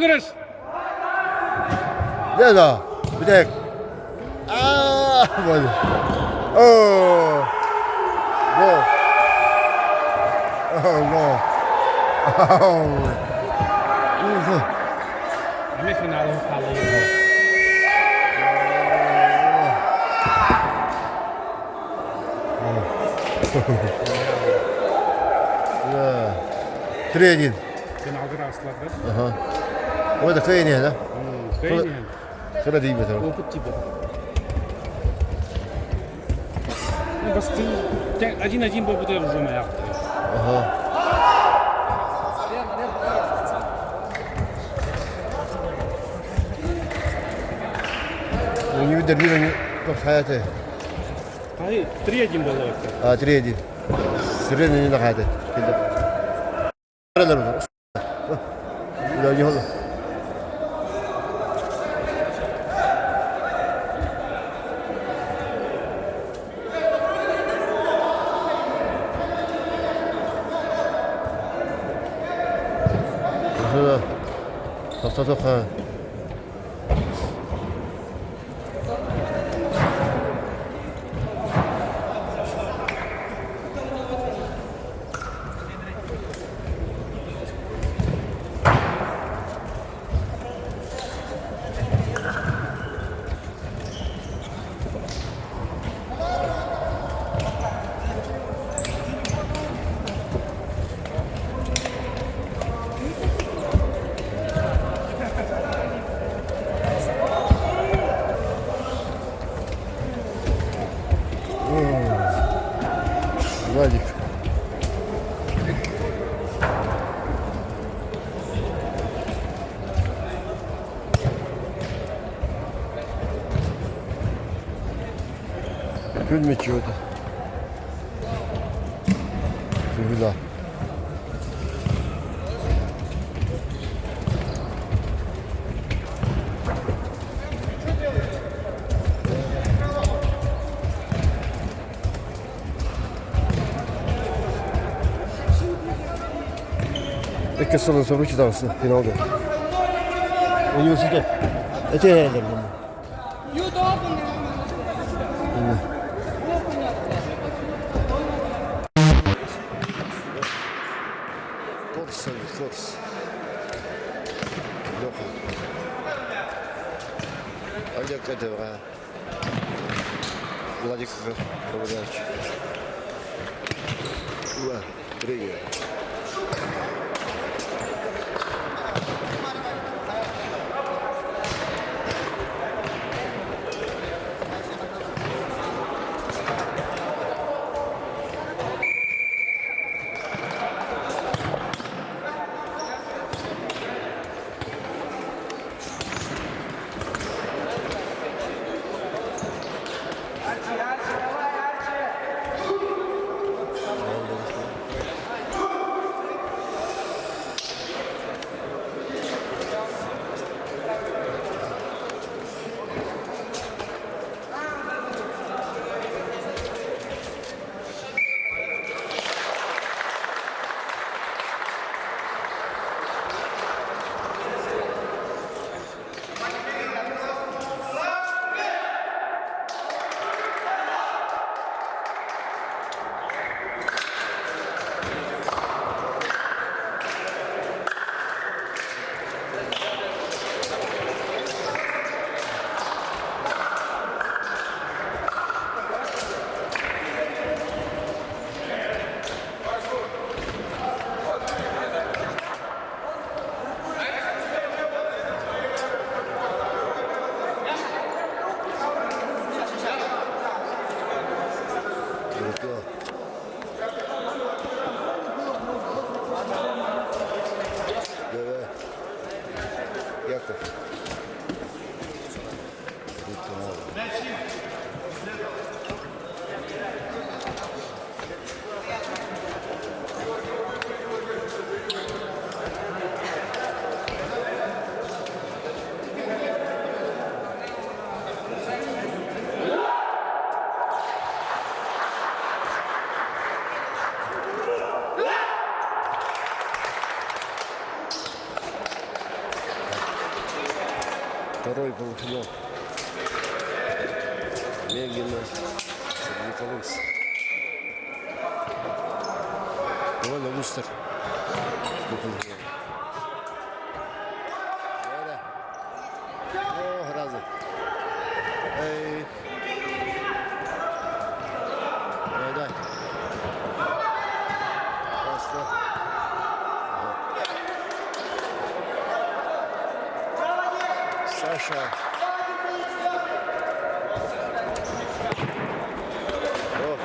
Agres. Neda, bedek. Voilà. Oh. Bon. Oh non. Oh. Semifinale gehaald. Ja. 3-1. Sen Agres aslanlar. Aha. وهذا كاين هنا. Geen hen. خلا دي مثلا. Open type. بس أجين بابتر زما ياخد. اها. ويبدأ بينا في حياته. هاي تري أجين بالله. 3-1. سرنا هنا حياته. كده. لا يلا. تصطفى Владик. Фильме чего-то. Всегда. İlk sonra sonuç dansı finalde. Üniversite. Öte herhalde bunu. Kots. Yok. Ancak это Владик Романович. Уа, привет. Второй полуфинал. Мегина. Николаевич. Довольно быстро. О, разом. Эй. Дай. Просто. Саша. О.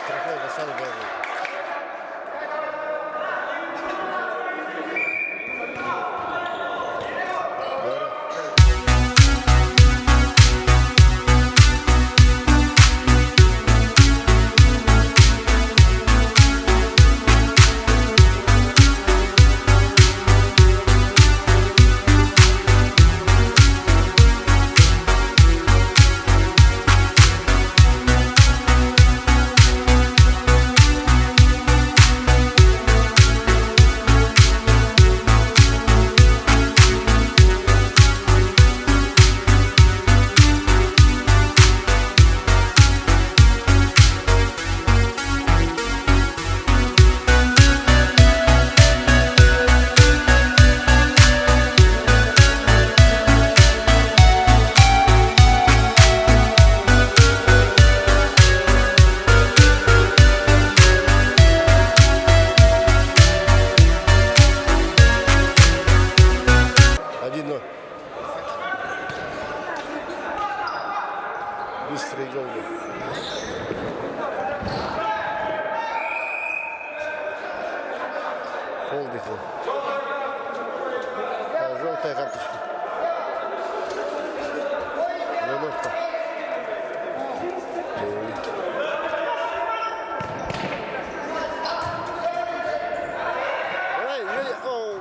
Штрафной бросал голову. Быстрый гол. Фолдики. Желтая карточка. Головка. Давай, оу.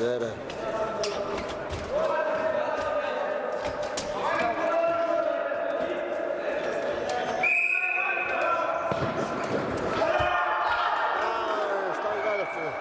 Era. Está ligado, filho.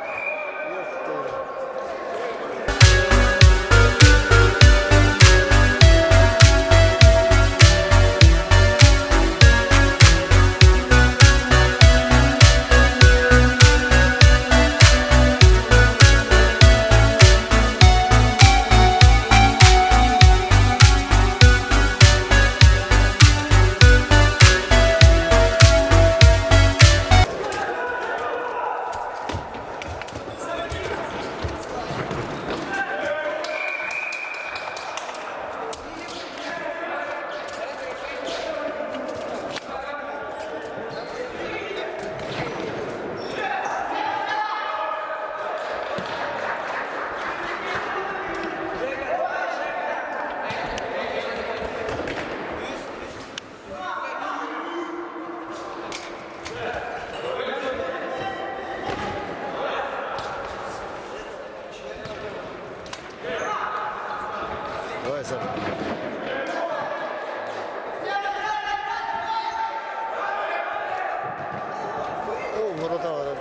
Morata var.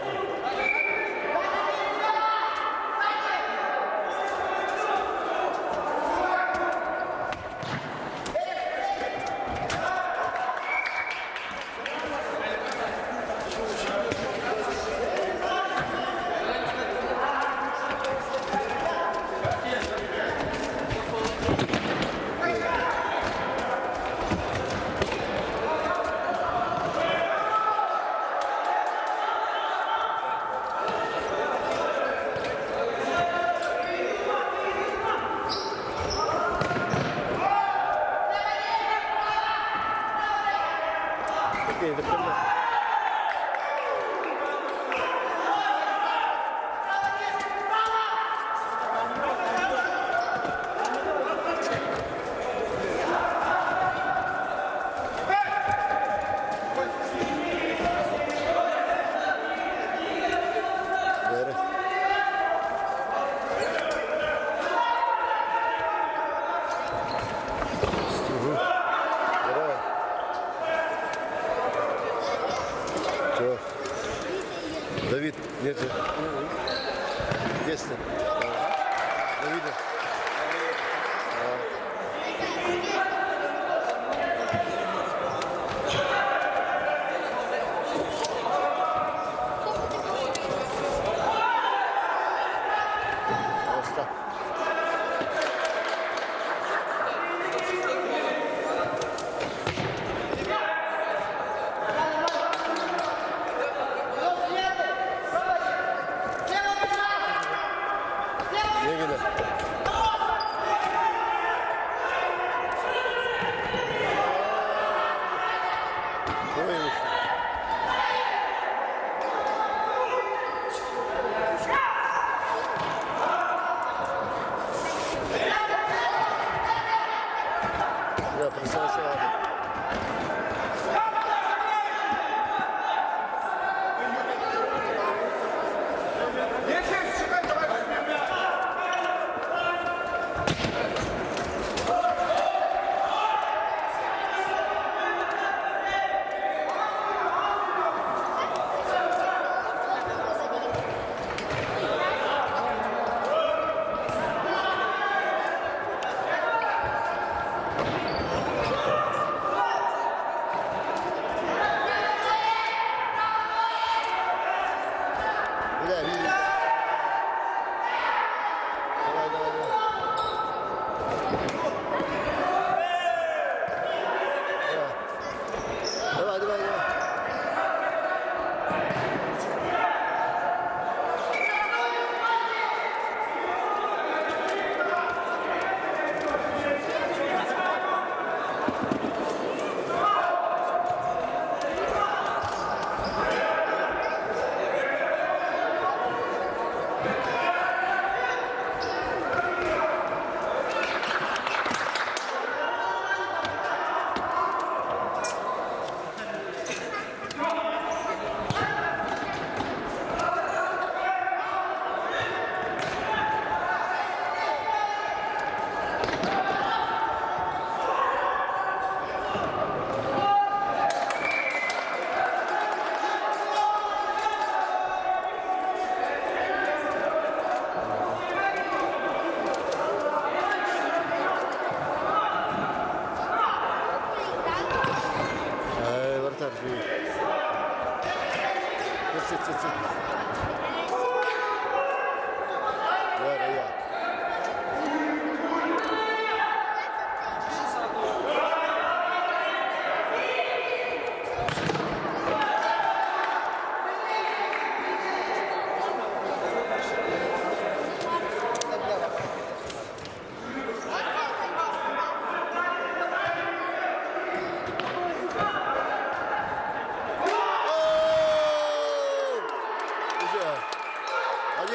Давид, нет же. Есть ты. Давида.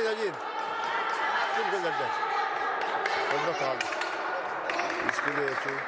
Один. Kim gönderdi? Onda kaldı. İsmi de yaşıyor.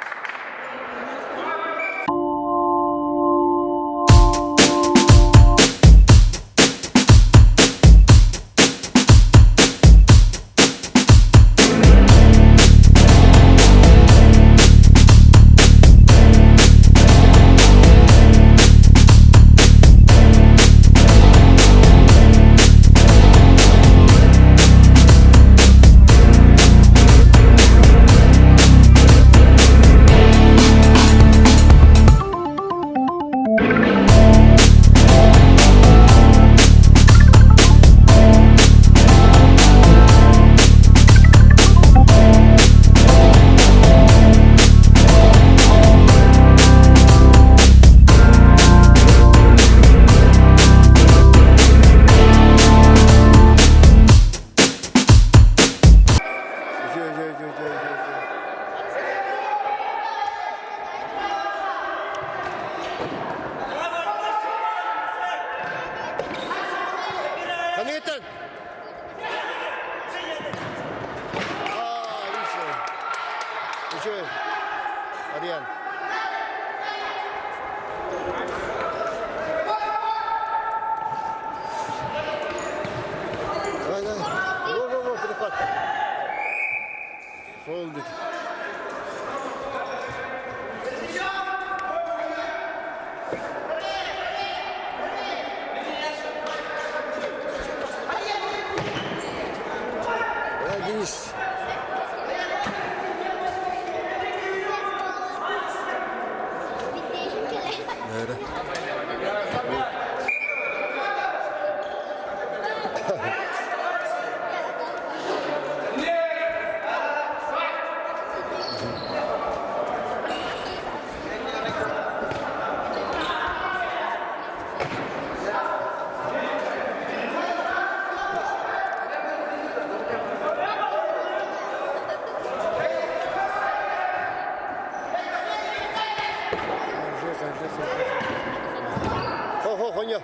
Коньо.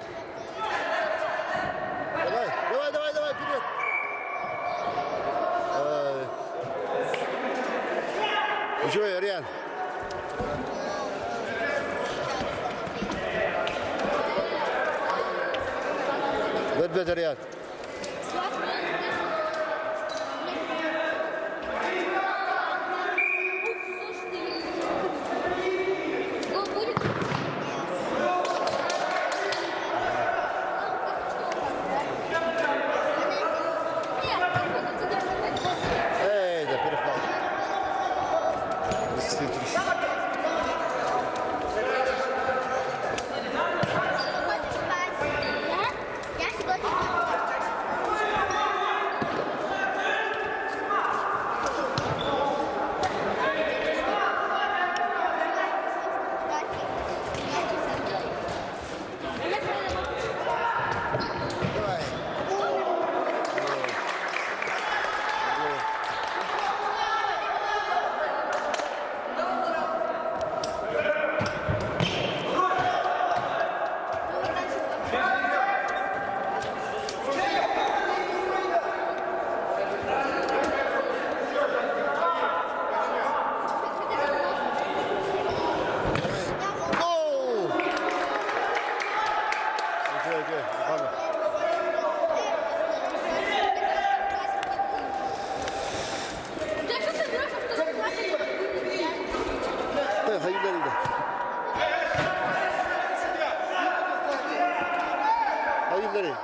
Давай, вперед. Еще, Риан. Ver Риан. Эй, да перепал. Hayırlarıydı. Hayırları.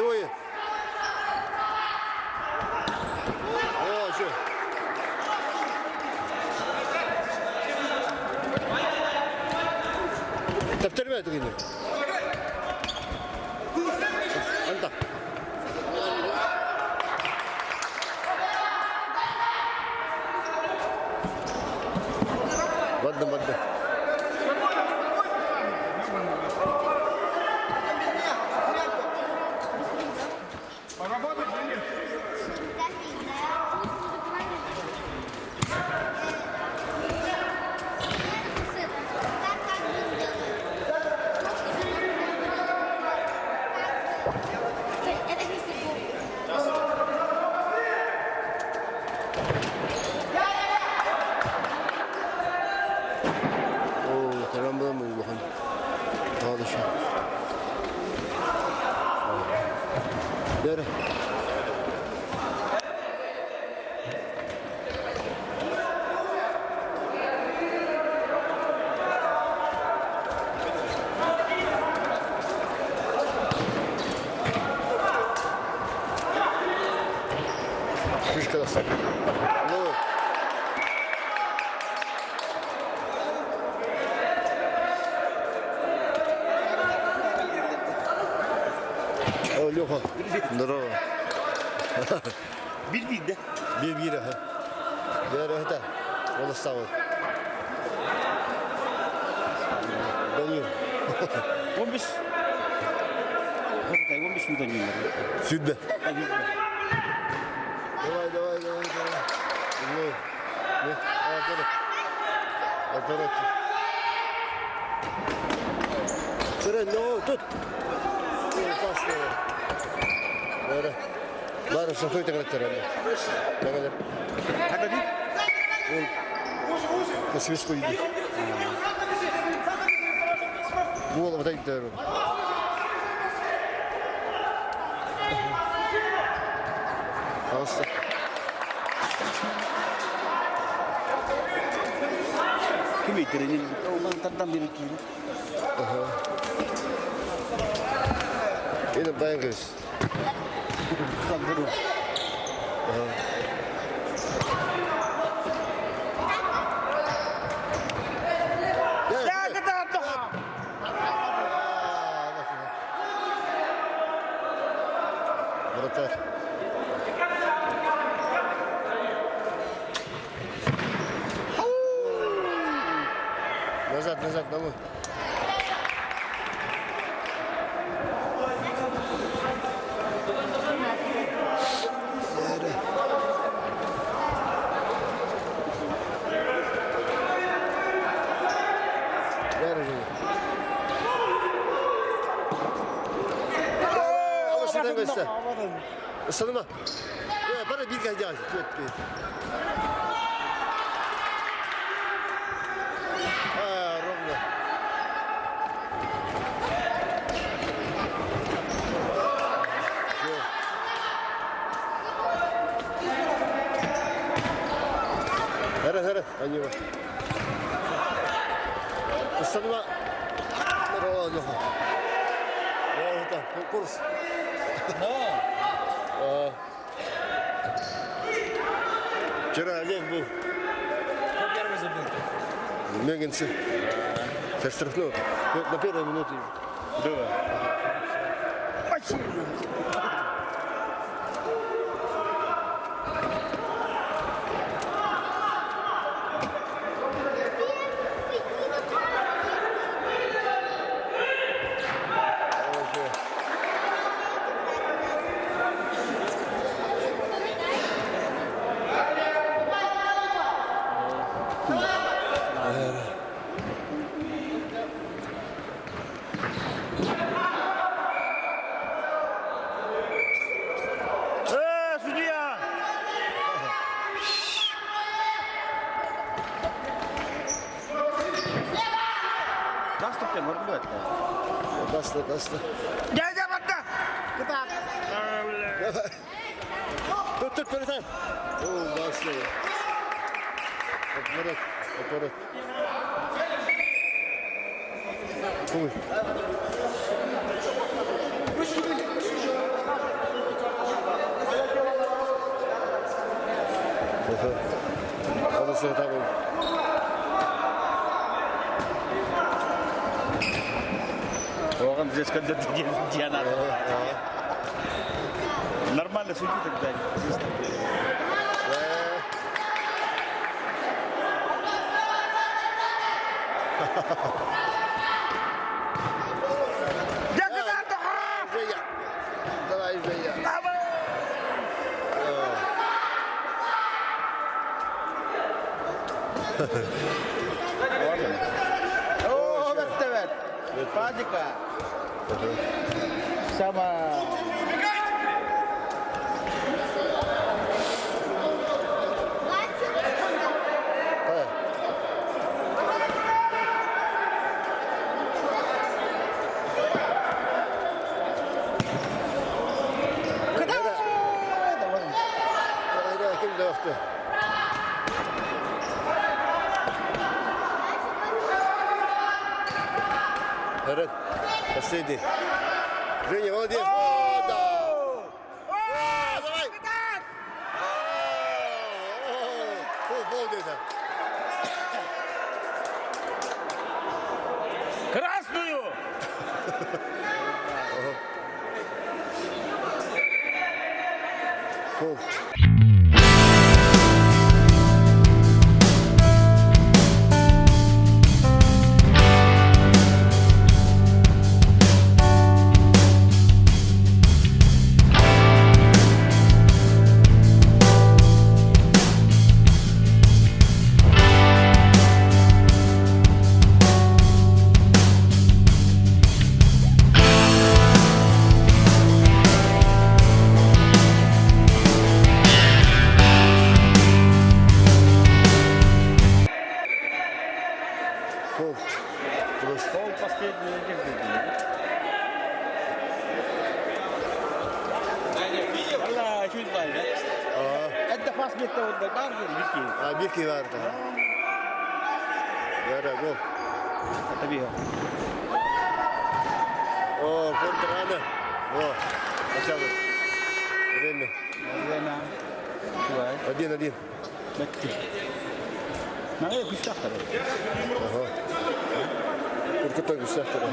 Двое. О, что? Тептерме это гинdir. Anta. Badda. Поработать или нет? Terlambadan mı bakın? Hadi şu. Yürü. Şuş kadar. No. Леха, здорово. Bir de. Bir ha. Bir ha. Вон оставил. Доню. 15. Hakikaten 15 mi dönüyor? Südbe. Hadi. Давай. Ну. Ne? Aferin. Sıra ne tut. Pasta. Böyle. Ладно, что ты так теряешь? Давай. Hadi. По свистку иди. Вот так делаю. Пожалуйста. Kim itirenin? Ondan taddan bir iki. Yine dayan kız. Tam bunu. назад, домой. Alışıdan göster. Isınma. Bana bir kez gelsin. Ровно. Хара, они вот. Исынма. Ровно. Вот так, курс. Вчера Олег был. Кто первый забил? Мегенцы. Со штрафного. На первой минуте. Да. Судья! Наступте, моргнет. Даста. Дядя Бака! Тут передай. О, баста. Аппарат. Ой. Хорошо, так. Он здесь когда Диана. Нормально судьи тогда. Давай, Женя. О, evet. Padika. Sama Kim de yoktu. Evet. Последний. Женя, молодец. О, да. Давай. Пол где-то. красную. Пол. Пол. Пол последний Allah чуть дальше. Это пас метта вот бар Вики. Бики vardı. Yara gol. Tabii. О, контрана. О, начало. Время. Время. Давай. 1-1. Bekle. Nereye güçler Ага. Korkutan güzel tarafı.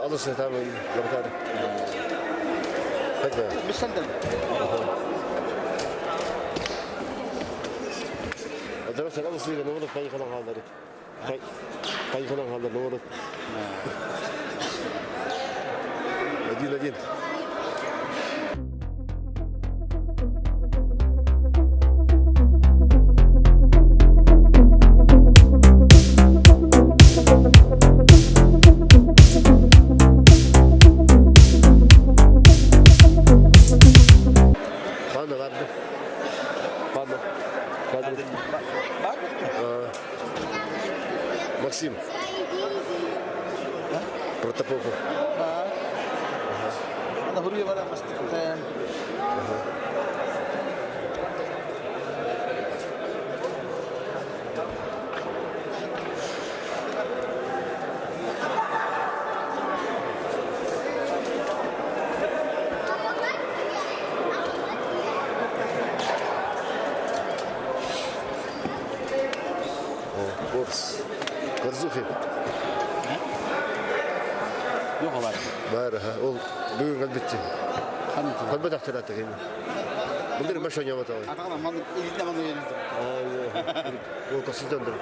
Alırsın tamam. Yapar. Hadi. Bir sandal. Adana sen alırsın ne olur kayık olan halleri. Kayık olan halleri ne olur. Hadi. Максим. Протопопов. Ada huruf mana mesti keren. Karzuki. Yok var. Var ha. O bugün kalbitti. Kalbet aktarattı kendini. Bunları başa oynamata var. Atakan man elinde man yönettim. O kasız döndür.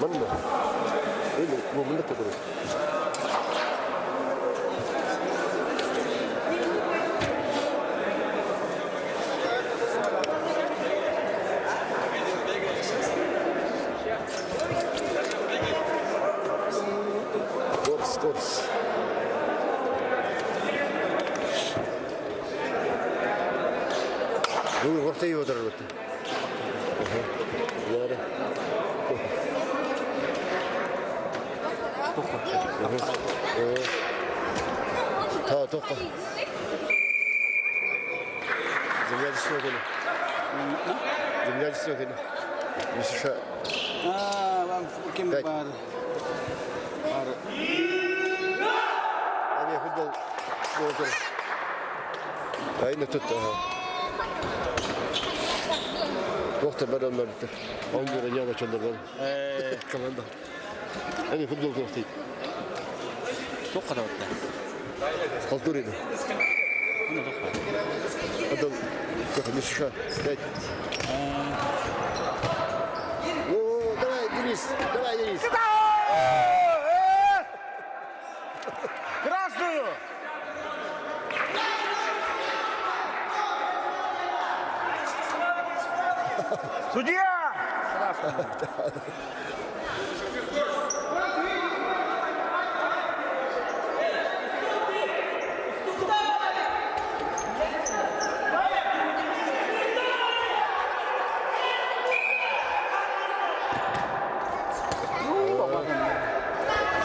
Mana? Ini mau mendekat terus. Kors. Bu vakti iyi olur vakti. Yara. Toka. Землячество кene. Землячество kene. Мисша. Ben kim var? Abi futbol boldur. Aynı tut. Doktor ben onlar bitti. 10 lira yana çaldı ben. Komanda. Hani futbol doktor. Çok kadar oldu. Kalturuydu. Adam Mısır'a. Evet. Oo, давай, Денис. Красную! Судья!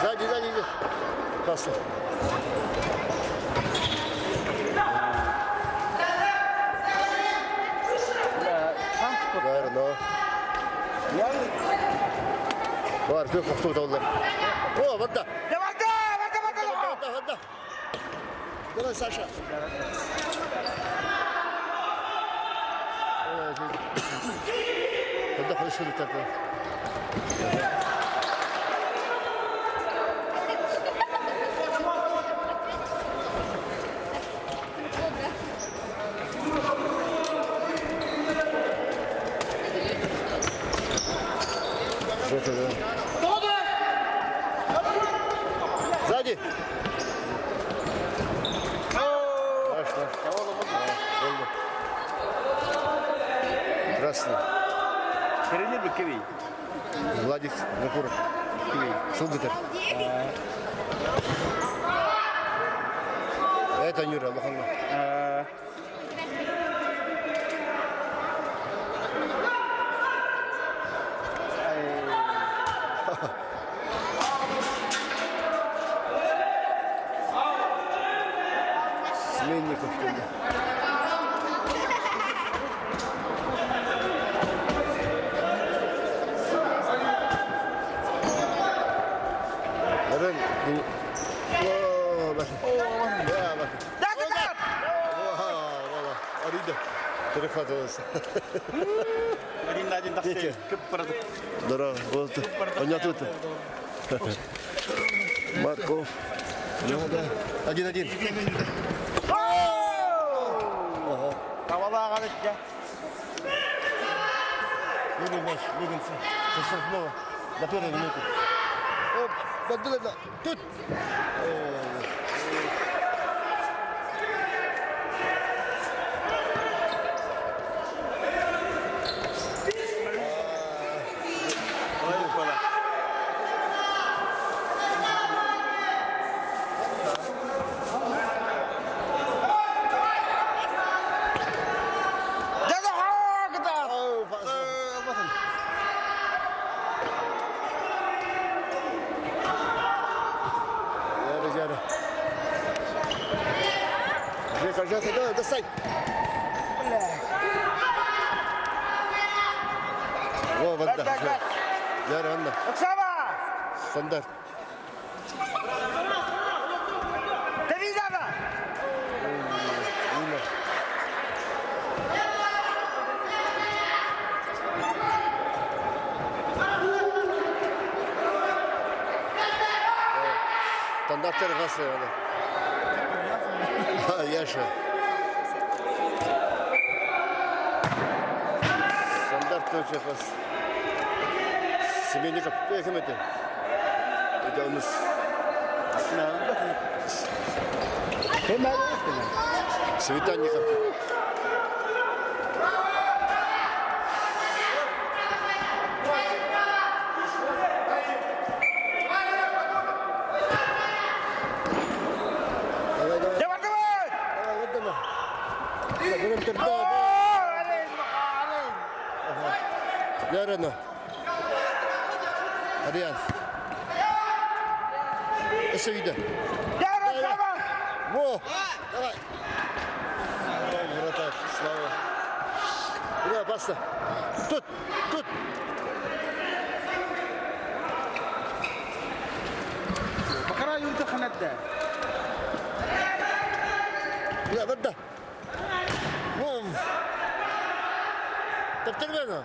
Сзади. Классно. Наверное. Var, çok koptu da onlar. O, vada. Vada. Давай, Саша. Vada, хорошо летать. Что-то, да. Сзади. Красный. Перейди bir kivi. Владик, Закуров. Сылдытыр. Это Нюра, Махалла. Сменников тогда. Eren. Oo bak. Ya bak. Dakika. Valla. Arıydı. Telefon olsun. Один на один достиг. Здорово. Вот. Понятно тут. Марков. Один. Havalı ağalık ya. Легин. Состав снова. На первую минуту. Оп. Поддуло. Тут. Hayır falan. Кажется, достань. Во, вода. Яра, Анна. Оксана! Стандарт. Давидова! Нина. Стандарттар қасы ана. Яша. Стандарт ночи қас. Семенников кім еді? Это у нас. Светанников. Ярена. Ариан. Эсвида. Во! Давай. Вратарь, слава. Куда паста? Тут. Bakara yurtta kanatta. Куда, вода? Вон. Топтырмена.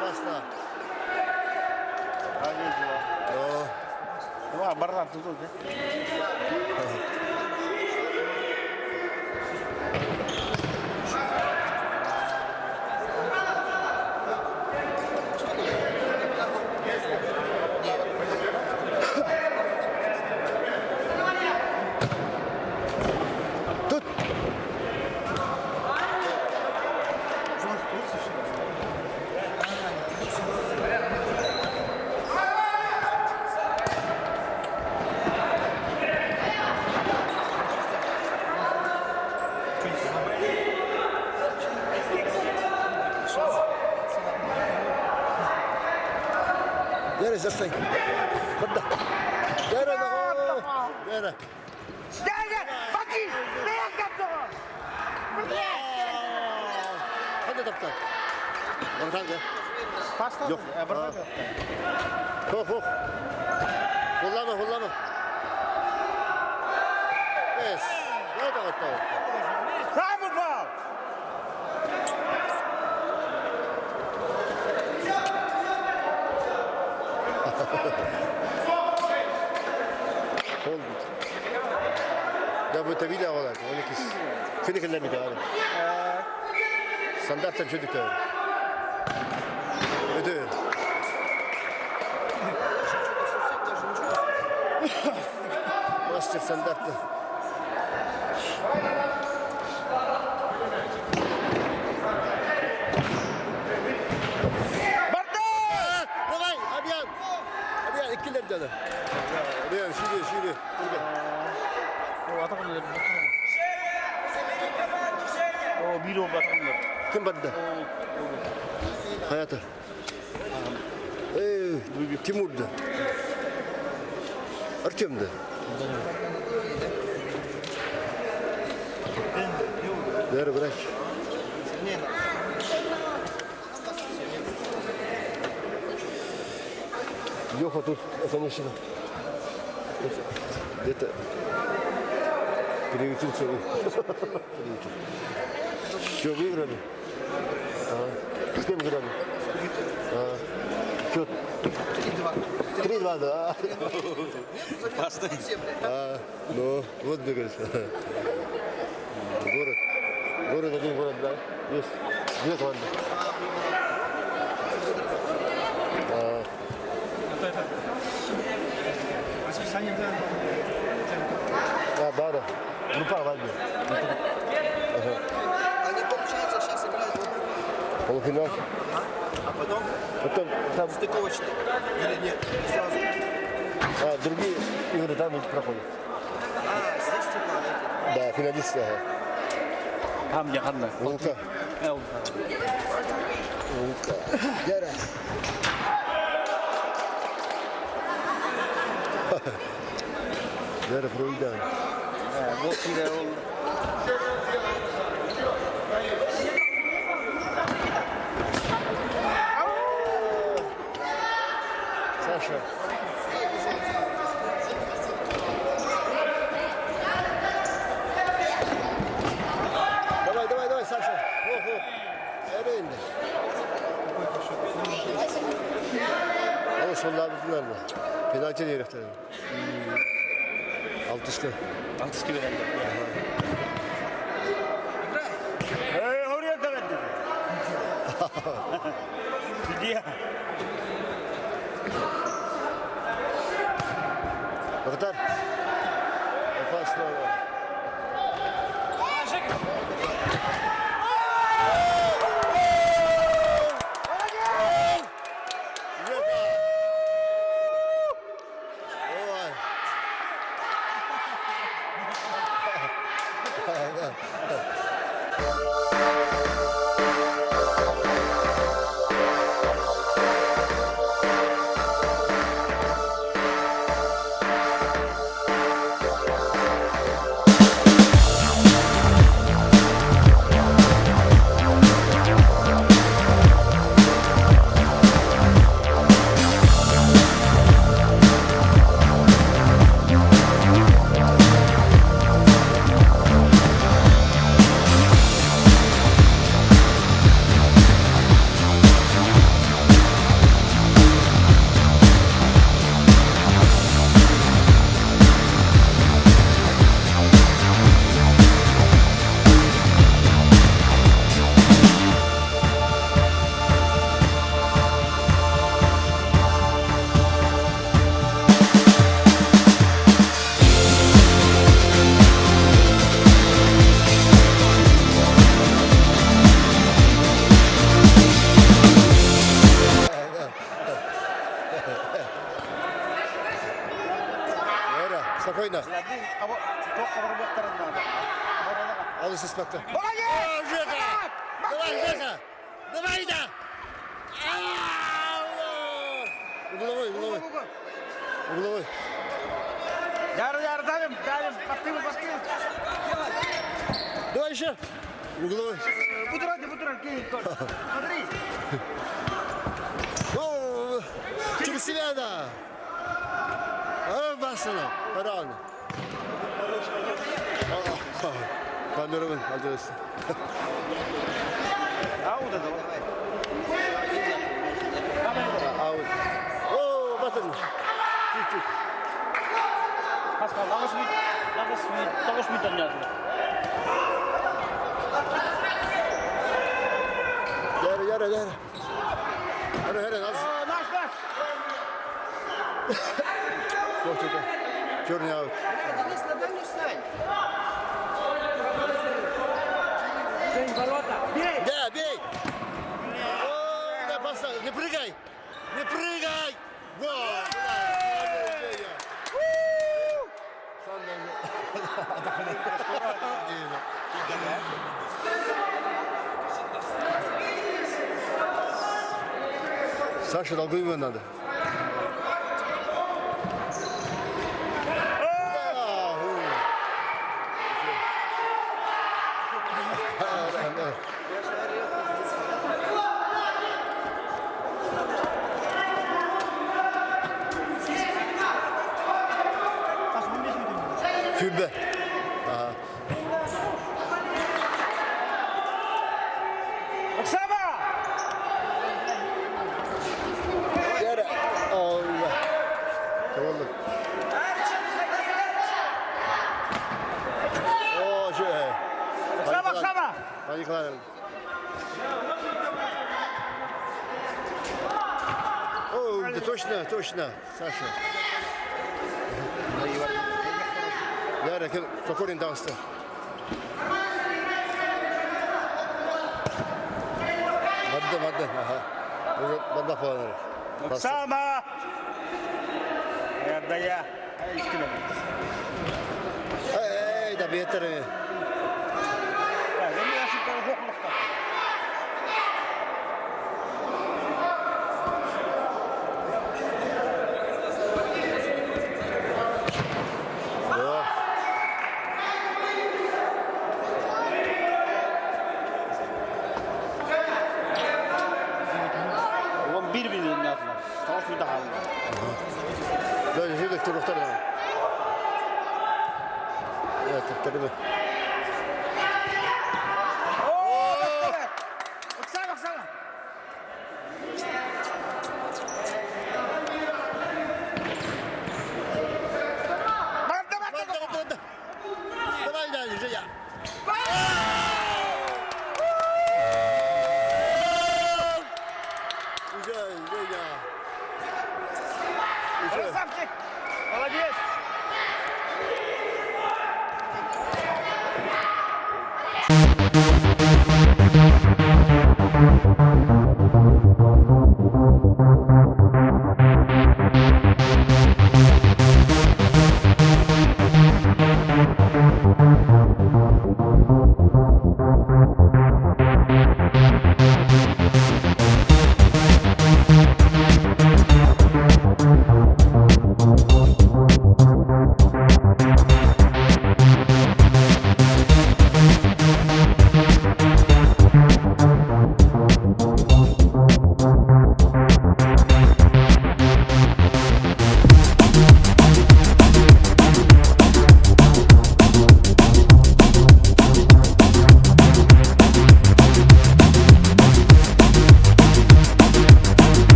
Опасно. Wah, berat tuh ya. Тут. Яра, застай. Вода. Яра, Яра. Baki! Beyaz kaptı o! Hadi doktor. Oradan gel. Pasta Yok. Berat. Hop. Hullama. Yes. Nerede doktor? Sağ mı bal? Oldu. Da bu tabii de ağlar. 12. Şöyle kellerini de ağlar. Standarttan çocuk da. Öde. Master standarttan. Давай, Абьян. Абьян, ikkiler de. Abьян, şuraya. O bir o batanlar. Kim battı? Hayata. Timur'da. Artem'da. Ver bırak. Yok otur. Конечно. Где-то перевитил целый. Что, выиграли? С кем играли? Счет 3-2, да. Ну, вот бегаешь. Город один город, да? Есть. Две команды. Расписание, да. Да. Группа Вальди. Они, получается, сейчас играют Полуфинал. а потом Потом там стыковочный. Или нет? Сразу. другие игры там ведь проходят. Здесь типа Да, финалисты. Ham yakında. Волка. Гера. Гера проиграл. Bu kire oldu. Саша. Давай, Саша. Ereğinde. Ama sonlar bittiler mi? Penaltı değil herifler. Altıska. Antiski verelim. Oraya da verdi. Gidiyor. Богдан. Опасно. Спокойно. Çok kabur baktarında. Алыс спокта. Жека! Давай, да! Угловой. Yarı dalim. Baktım. Давай еще. Угловой. Budur hadi. Смотри. Через себя, да. Бассана. Рано. Kameraman acayip. Avuda da var. Out. Oh, batın. Çık. Pascal, lagos mi tanya. Yere. Hadi az. Naş. Çok. Черный аут. Денис, на дальнюю стань. Бей ворота. Бей. Да, бей. О, да, поставь. Не прыгай. Гол. Саша, долго ему надо. Tübe. Aha. Oksana! Yere. Allah. Tamam mı? Oo şey. Oksana! Paniklar. О, да точно, Саша. Яра, какой данста? Madde, aha. Madde falan. Oksana! Ya daya. İşkile. Hey, da beter. Ya ben yaşım kadar hoklukta. Yo. Oğlum birbirinin yazılar. Savaş bir daha alıyor. Böyle şey de turuklar ya. Evet, tabii. Oksana! Madde. Давай дальше, Женя. Güzel, Женя. Güzel. Красавчик! Молодец!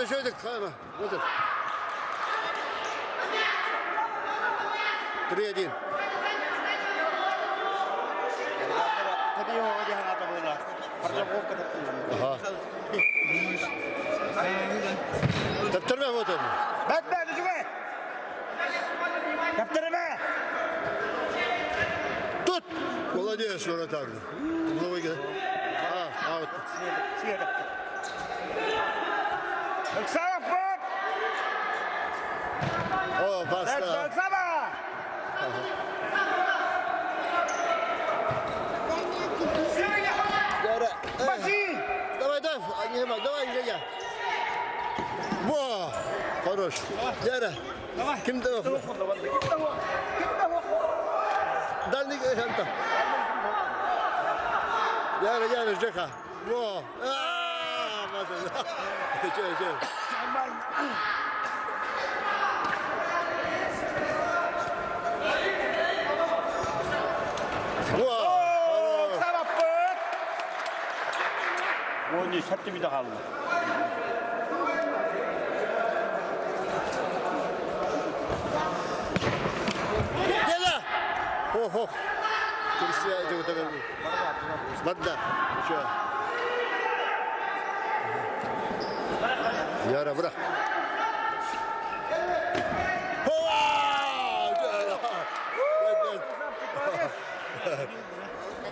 Şöyle kalma. Bakın. 3-1. Tadi ho dia ngata bola. Perlu kok ke depan. Aha. Teptirme bu tabi. Bekle düşme. Kaptırma. Tut. Молодец, Murat abi. Buna gel. Out. Sıyırdı. Oksana pot. O pasta. Oksana. Yara. Баси. Давай, давай, Женя. Во! Хорош. Яра. Давай. Kim de o? Дальний ханта. Яра, Жека. Во! Мазан. Че. Во! Oksana pot. Oyuncu sattı bir daha aldı. Gel. Ho. Cristiano itu kita kan. Madda. Şu. Yara bırak.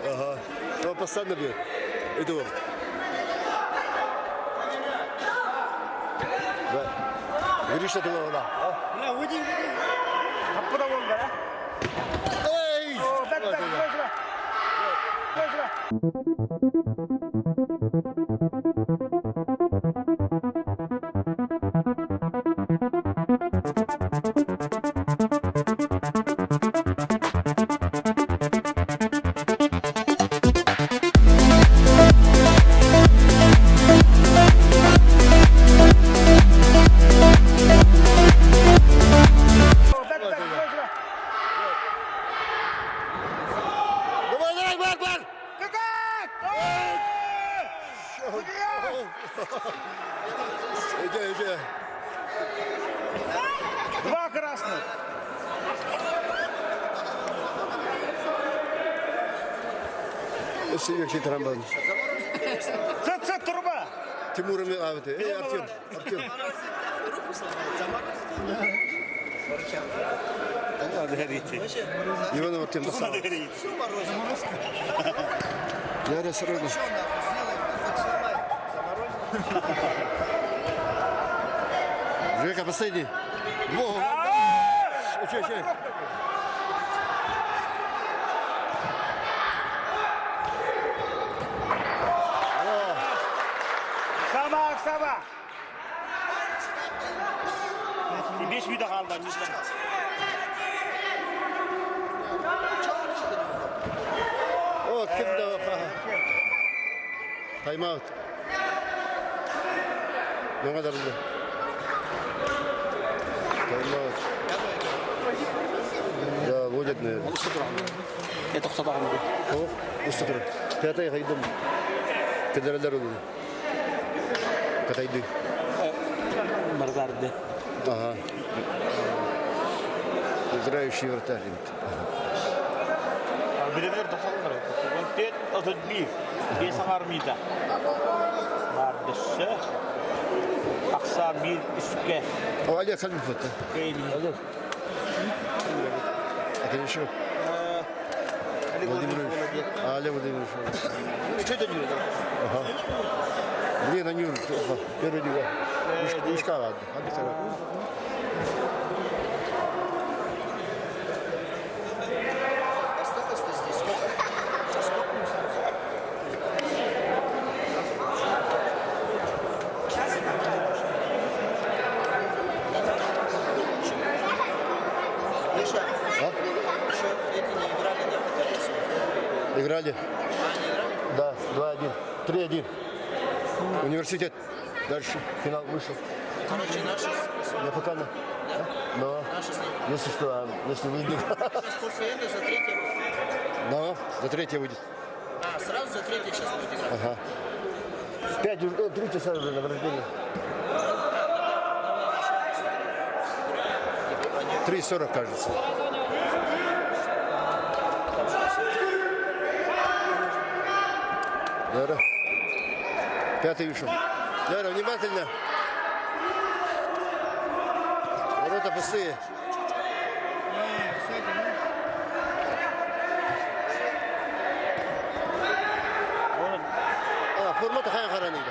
Ага. Ну, постоянно бьет. Иду. Да. Видишь, что ты было? Ne vurdun? Kapıda oldu ha. Эй! Bek koy şuna. Koy şuna. Иди. 2 красных. Если трамбан. Ц труба. Тимур Артем. Руку сломал, заморозил. Надо гореть. Иван Артем достал. Надо гореть. Все морозил. Я сразу. Что нахуй сделаем? Хоть сломай. Заморозил. Жека, последний. Че. Сама. 5 минут kaldı. О, kimde Тайм-аут. Ne kadar oldu? Тайм-аут. Да, будет, наверное. Я только что говорю. О, устатыр. Пятая хайдым. Федералдар oldu. Катайды. Марзарды. Ага. Играющий вратарь. Birebir doksanlar. Kontet atın bir. Bir sahar mıydı? Vardışı. Aksa bir üstke. O Ali kalbi foto. Kıyım. Это еще Владимирович. Ali Владимирович. Üçe dönüyor. Ага. Где на Нюр? Первый дива. Мешка ладно. Hadi sana. Осталось-то здесь сколько? Сколько мы Миша, А? еще эти не играли, да, футболисты? Играли? А, не играли? Да, 2-1. 3-1. Университет. Дальше. Финал вышел. Короче, наши Я пока на. Но, наши с ними. если что, если выйдет. Сейчас после этого за третье. Но, за третье выйдет. А, сразу за третье сейчас будет играть. Ага. 3 часа уже награждение. 3:40, кажется. Лера. Пятый вышел. Лера, внимательно. Ворота пустые. Форма такая хорошая.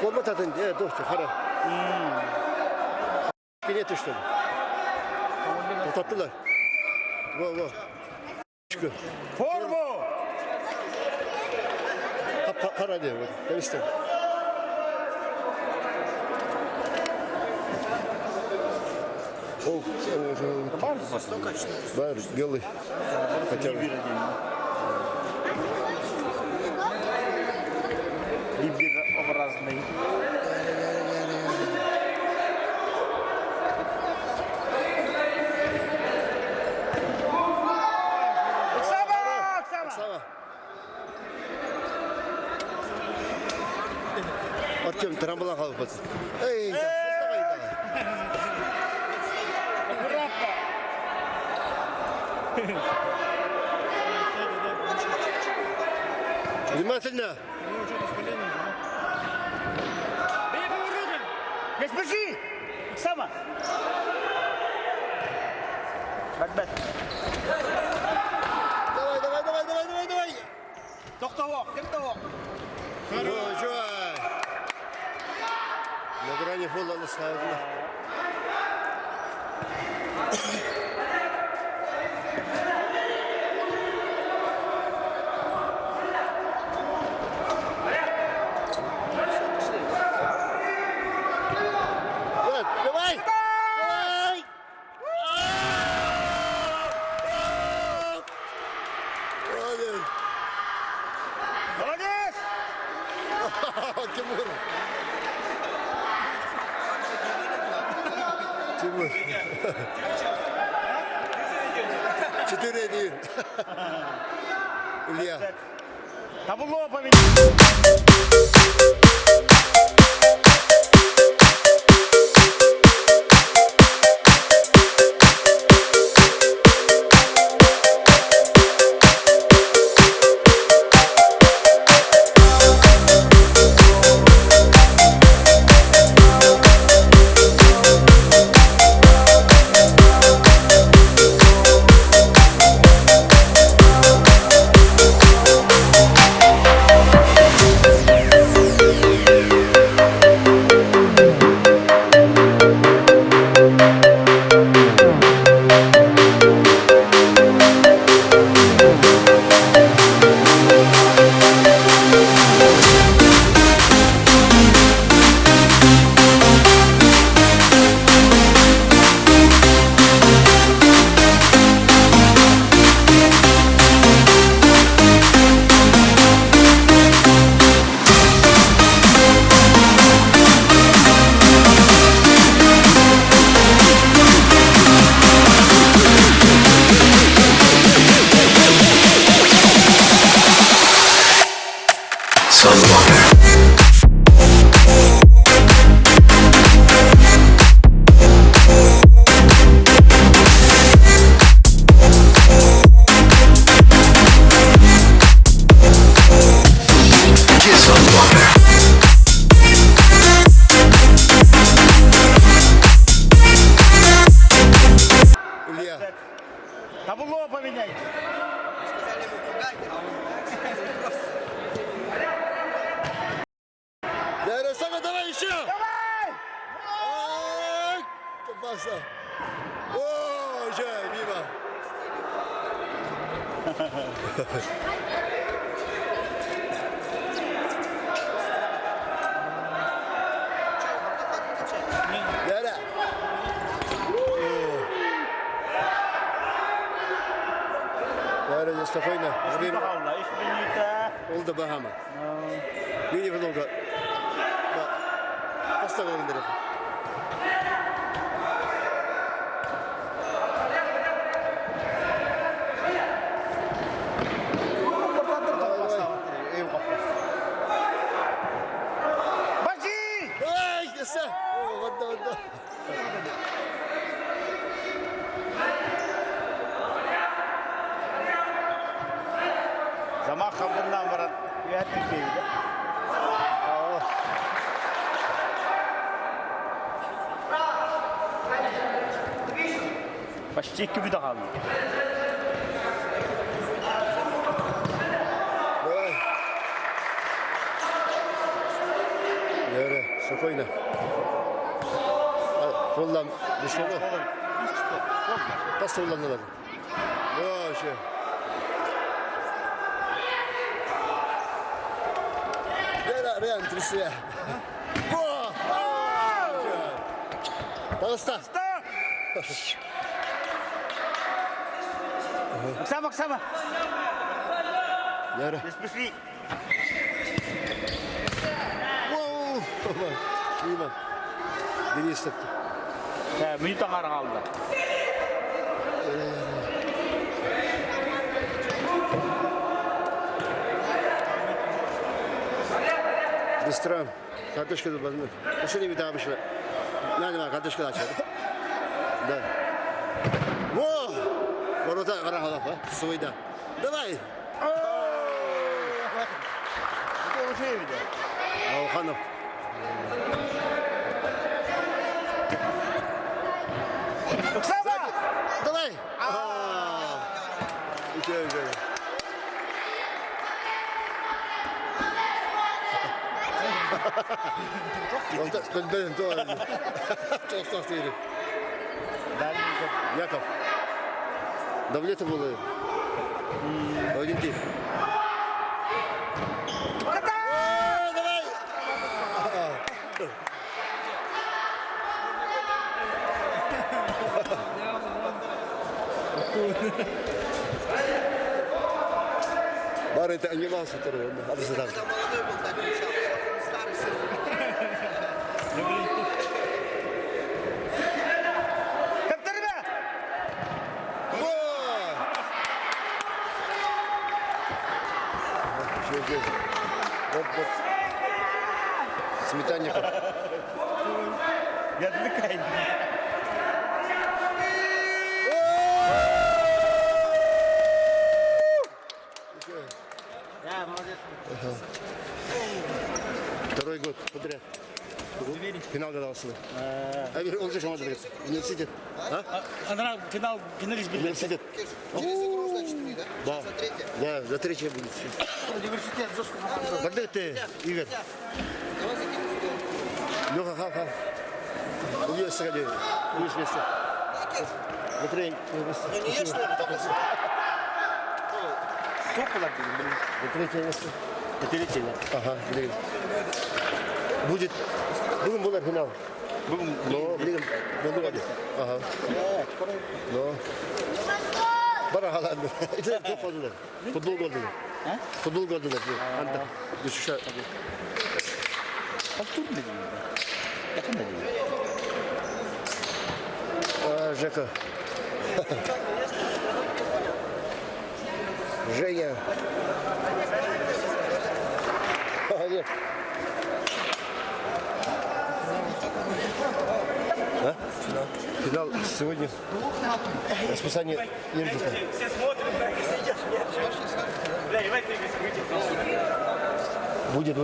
Форма татын, доктор, хорошо. Нету что ли? Потаттылар. Во. Formu. Kara diyor. Demiştim. Var, белый. Хотя бы. Бибир образный. Сава. Артем, трамболан қалып қалды. Эй, внимательно. Geçmişi. Sama. Bak. Давай. Тоқтауық, кім тауық? Жой. На грани фола наставлено. Давай! Молодец! Тимур. Четыре день. Илья. Табло повинен. Илья. Табло поменяйте. Сказали ему пугайте, а он просто... Давай, Саша, давай еще! Давай! Ай, попался. О, уже, мимо. Давай. Давай, спокойно. Время. Allah, iş minute. Oldu Bahama. Bir yıl oldu. Bak. Hasta kalın dedim. Бачи! Ay, yasa. Oh, vada. Zaman kabından varan yönetim şeyiydi. Почти 2 bir daha kaldı. Давай. Yürü, спокойно. Kollan, bir sola. Pas sollandılar. Boşu. Gel rientri ya. Dağısta. Максима! Yürü. Не спеши! Wow. İyi bak. Deniz sıktı. Minute kadar kaldı. Быстро. Картошка забыл. Пошли в этап еще. Надо, картошка начала. Да. Во! Ворота гарахалап, а? Свойда. Давай. Это уже видел. Алханов. Максима! Давай. Güzel. Ben doğru. Çok saf değilim. Yakov. Davletov oluyor. Valentin. Давай. Бары это анимался второй. Надо сюда. Когда молодой был, так кричал. Сейчас он старый сын. Как-то, ребят! Вот. Сметанников. Я отвлекаюсь. Да, молодец. Второй год подряд. Финал гадался. Он же команда играет. Университет. Она финалист был. Университет. Через игру, значит, 3, да? Да. За третье. Да, за третье будет. Университет жестко. Когда ты, Игорь? Давай закинем сюда. Леха, ха. Увидишь сходи. Увидишь вместе. На тренинг. Ну не ешь, что ли, только что? Сколько надо, блин? На третье место. Это летело. Ага, блин. Будет. Бүгін болар финал. Бүгін Но, блин, болду hadi. Ага. Но. Бара қалады. İçeri top oldular. Futbol oldular. Ha? Futbol oldular. Anta. Düşüşe. Повтор, блин. Yakın da değil. Жека. Женя. Нет. А? Финал сегодня. Расписание Ергиса. Все смотрят, да, если идешь, бля, давай ты без Будет.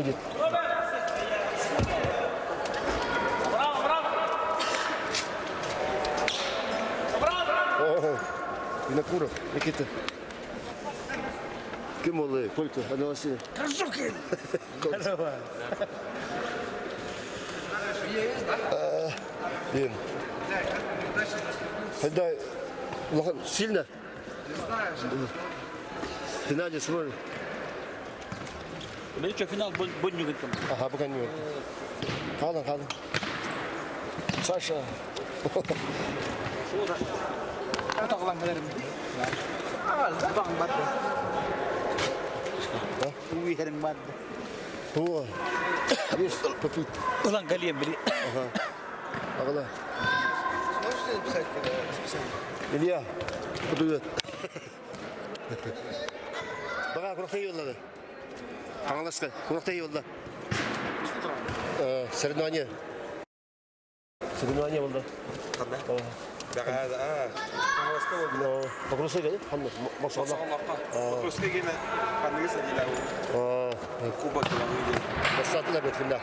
Ого. Винокуров. Никита. Кем олы? Колька. Анна Васильевна. Блин. Когда Лохан сильно? Не знаю. В финале сможет. Ben hiç final boyunca gittim. Ага, пока не. Kalın. Саша. O takılan gelirim. Bang bat. Uy herin bat. О. Есть попить. Ulan geleyim biri. Ага. Ағала. Сможешь написать расписание? Илья. Привет. Баға құрықтай yolladı. Аңаласқа. Құрықтай yolladı. Соревнование. Соревнование болды. Қандай? Қаңғыласқа болды. Покрусай келді? Қандай? Мақсағына? Покрусқа келді. Қандығы сәдейді. Кубок болған үйде. Бастатылар өткенде.